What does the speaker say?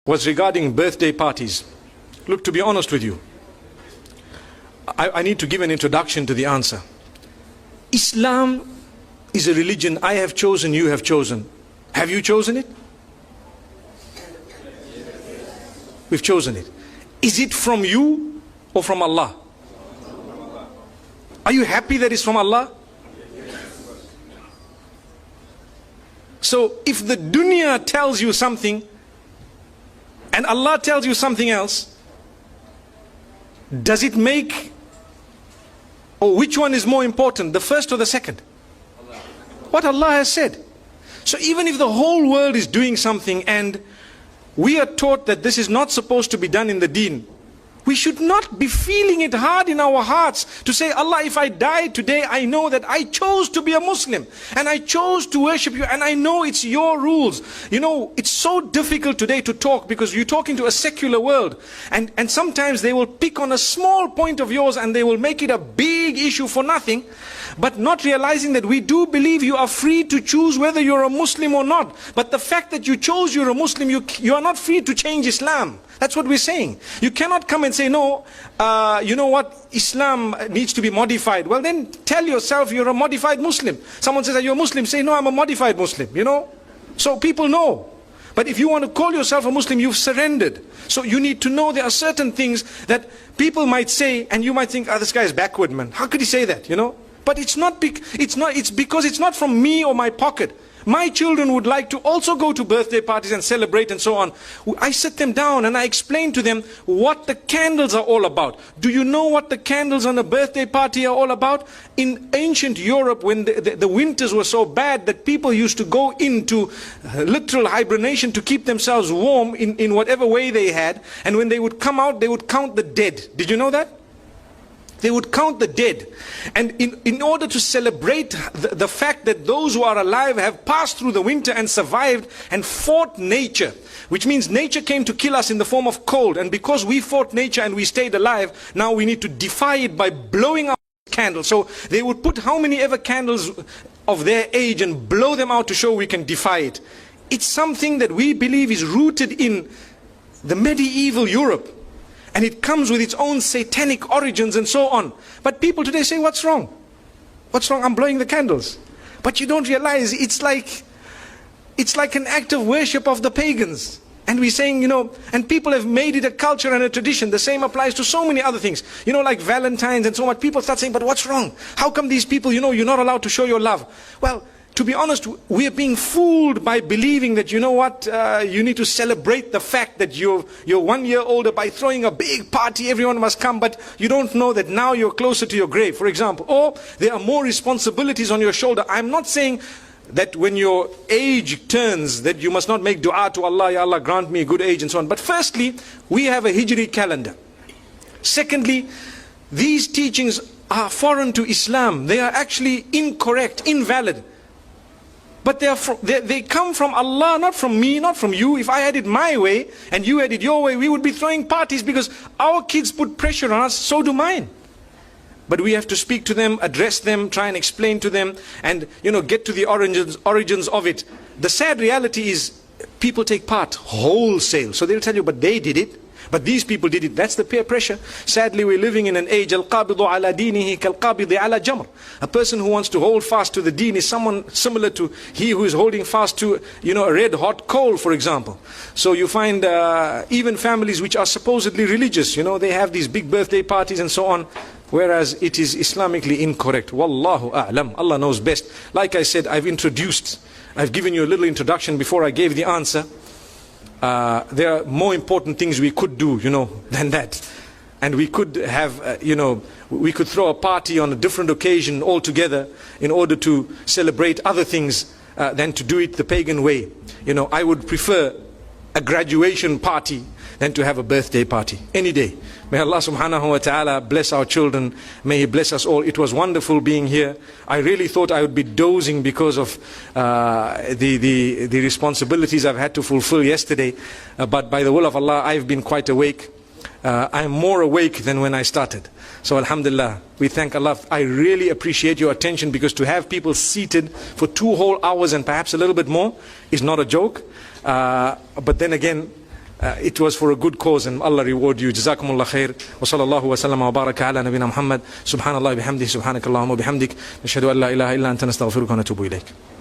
was regarding birthday parties. Look, to be honest with you, I need to give an introduction to the answer. Islam is a religion I have chosen, you have chosen. Have you chosen it? We've chosen it. Is it from you or from Allah? Are you happy that it's from Allah? So if the dunya tells you something and Allah tells you something else, does it make, or which one is more important, the first or the second? What Allah has said. So even if the whole world is doing something and we are taught that this is not supposed to be done in the deen, we should not be feeling it hard in our hearts to say, Allah, if I die today, I know that I chose to be a Muslim and I chose to worship you and I know it's your rules. You know, it's so difficult today to talk because you're talking to a secular world, and sometimes they will pick on a small point of yours and they will make it a big issue for nothing, but not realizing that we do believe you are free to choose whether you're a Muslim or not. But the fact that you chose you're a Muslim, you are not free to change Islam. That's what we're saying. You cannot come and say, no, you know what, Islam needs to be modified. Well, then tell yourself you're a modified Muslim. Someone says, are you a Muslim? Say, no, I'm a modified Muslim, you know. So people know. But if you want to call yourself a Muslim, you've surrendered. So you need to know there are certain things that people might say, and you might think, this guy is backward, man. How could he say that, you know? But it's because it's not from me or my pocket. My children would like to also go to birthday parties and celebrate and so on. I sit them down and I explain to them what the candles are all about. Do you know what the candles on a birthday party are all about? In ancient Europe, when the winters were so bad that people used to go into literal hibernation to keep themselves warm in whatever way they had. And when they would come out, they would count the dead. Did you know that? They would count the dead. And in order to celebrate the fact that those who are alive have passed through the winter and survived and fought nature, which means nature came to kill us in the form of cold, and because we fought nature and we stayed alive, now we need to defy it by blowing out candles. So they would put how many ever candles of their age and blow them out to show we can defy it. It's something that we believe is rooted in the medieval Europe. And it comes with its own satanic origins and so on. But people today say, what's wrong? What's wrong? I'm blowing the candles. But you don't realize it's like an act of worship of the pagans. And we're saying, you know, and people have made it a culture and a tradition. The same applies to so many other things. You know, like Valentine's and so on. People start saying, but what's wrong? How come these people, you know, you're not allowed to show your love? Well, to be honest, we are being fooled by believing that, you know what, you need to celebrate the fact that you're 1 year older by throwing a big party, everyone must come, but you don't know that now you're closer to your grave, for example. Or there are more responsibilities on your shoulder. I'm not saying that when your age turns, that you must not make dua to Allah, Ya Allah grant me a good age and so on. But firstly, we have a Hijri calendar. Secondly, these teachings are foreign to Islam. They are actually incorrect, invalid. But they come from Allah, not from me, not from you. If I had it my way and you had it your way, we would be throwing parties because our kids put pressure on us, so do mine. But we have to speak to them, address them, try and explain to them, and, you know, get to the origins of it. The sad reality is people take part wholesale. So they'll tell you, but they did it. But these people did it. That's the peer pressure. Sadly, we're living in an age, al-qabidu ala dinihi kal-qabidi ala jamr. A person who wants to hold fast to the deen is someone similar to he who is holding fast to, you know, a red hot coal, for example. So you find even families which are supposedly religious, you know, they have these big birthday parties and so on, whereas it is Islamically incorrect. Wallahu a'lam. Allah knows best. Like I said, I've given you a little introduction before I gave the answer. There are more important things we could do, you know, than that. And we could have, you know, we could throw a party on a different occasion altogether in order to celebrate other things than to do it the pagan way. You know, I would prefer a graduation party than to have a birthday party any day. May Allah subhanahu wa ta'ala bless our children. May He bless us all. It was wonderful being here. I really thought I would be dozing because of the responsibilities I've had to fulfill yesterday. But by the will of Allah, I've been quite awake. I'm more awake than when I started. So alhamdulillah, we thank Allah. I really appreciate your attention, because to have people seated for 2 whole hours and perhaps a little bit more is not a joke. But then again, it was for a good cause, and Allah reward you. Jazakumullah khair. Wa sallallahu wa sallam wa baraka ala nabina Muhammad. Subhanallah bihamdihi, subhanakallahumma bihamdik. Nashhadu an la ilaha illa anta nastaghfiruka wa natubu ilayk.